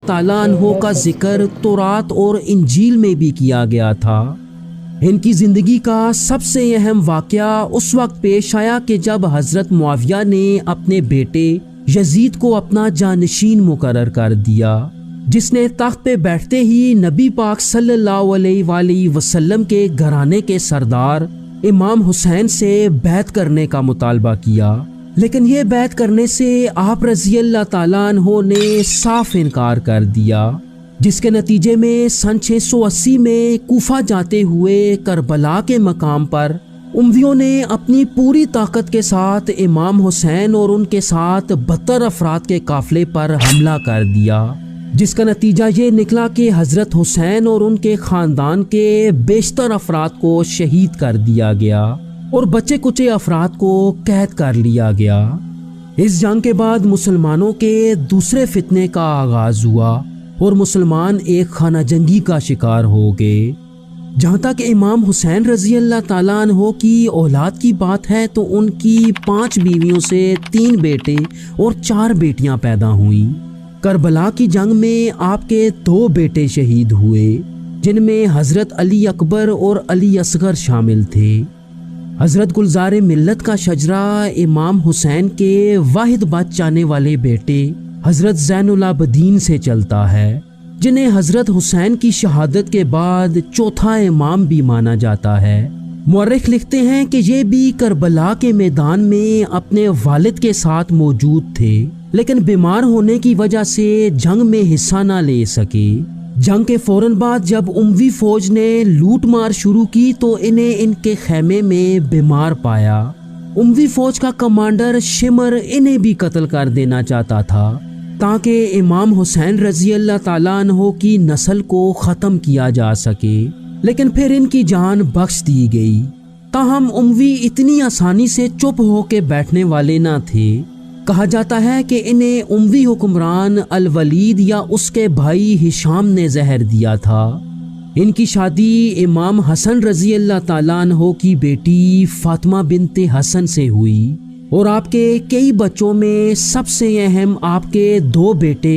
تعالیٰ عنہ کا ذکر تورات اور انجیل میں بھی کیا گیا تھا۔ ان کی زندگی کا سب سے اہم واقعہ اس وقت پیش آیا کہ جب حضرت معاویہ نے اپنے بیٹے یزید کو اپنا جانشین مقرر کر دیا، جس نے تخت پہ بیٹھتے ہی نبی پاک صلی اللہ علیہ وآلہ وسلم کے گھرانے کے سردار امام حسین سے بیعت کرنے کا مطالبہ کیا، لیکن یہ بیعت کرنے سے آپ رضی اللہ تعالیٰ عنہ نے صاف انکار کر دیا، جس کے نتیجے میں سن 680 میں کوفہ جاتے ہوئے کربلا کے مقام پر امویوں نے اپنی پوری طاقت کے ساتھ امام حسین اور ان کے ساتھ 72 افراد کے قافلے پر حملہ کر دیا، جس کا نتیجہ یہ نکلا کہ حضرت حسین اور ان کے خاندان کے بیشتر افراد کو شہید کر دیا گیا اور بچے کچے افراد کو قید کر لیا گیا۔ اس جنگ کے بعد مسلمانوں کے دوسرے فتنے کا آغاز ہوا اور مسلمان ایک خانہ جنگی کا شکار ہو گئے۔ جہاں تک امام حسین رضی اللہ تعالیٰ عنہ کی اولاد کی بات ہے تو ان کی 5 بیویوں سے 3 بیٹے اور 4 بیٹیاں پیدا ہوئیں۔ کربلا کی جنگ میں آپ کے 2 بیٹے شہید ہوئے، جن میں حضرت علی اکبر اور علی اصغر شامل تھے۔ حضرت گلزار ملت کا شجرہ امام حسین کے واحد بچ جانے والے بیٹے حضرت زین العابدین سے چلتا ہے، جنہیں حضرت حسین کی شہادت کے بعد چوتھا امام بھی مانا جاتا ہے۔ مورخ لکھتے ہیں کہ یہ بھی کربلا کے میدان میں اپنے والد کے ساتھ موجود تھے، لیکن بیمار ہونے کی وجہ سے جنگ میں حصہ نہ لے سکے۔ جنگ کے فوراً بعد جب اموی فوج نے لوٹ مار شروع کی تو انہیں ان کے خیمے میں بیمار پایا۔ اموی فوج کا کمانڈر شمر انہیں بھی قتل کر دینا چاہتا تھا تاکہ امام حسین رضی اللہ تعالیٰ عنہ کی نسل کو ختم کیا جا سکے، لیکن پھر ان کی جان بخش دی گئی۔ تاہم اموی اتنی آسانی سے چپ ہو کے بیٹھنے والے نہ تھے۔ کہا جاتا ہے کہ انہیں اموی حکمران الولید یا اس کے بھائی ہشام نے زہر دیا تھا۔ ان کی شادی امام حسن رضی اللہ تعالیٰ عنہ کی بیٹی فاطمہ بنت حسن سے ہوئی، اور آپ کے کئی بچوں میں سب سے اہم آپ کے 2 بیٹے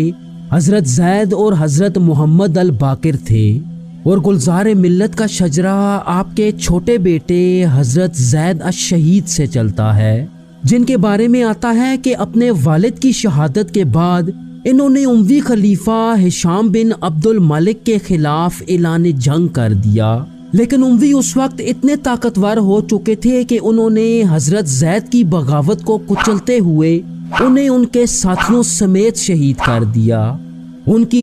حضرت زید اور حضرت محمد الباقر تھے، اور گلزار ملت کا شجرہ آپ کے چھوٹے بیٹے حضرت زید الشہید سے چلتا ہے، جن کے بارے میں آتا ہے کہ اپنے والد کی شہادت کے بعد انہوں نے اموی خلیفہ ہشام بن عبد الملک کے خلاف اعلان جنگ کر دیا، لیکن اموی اس وقت اتنے طاقتور ہو چکے تھے کہ انہوں نے حضرت زید کی بغاوت کو کچلتے ہوئے انہیں ان کے ساتھیوں سمیت شہید کر دیا۔ ان کی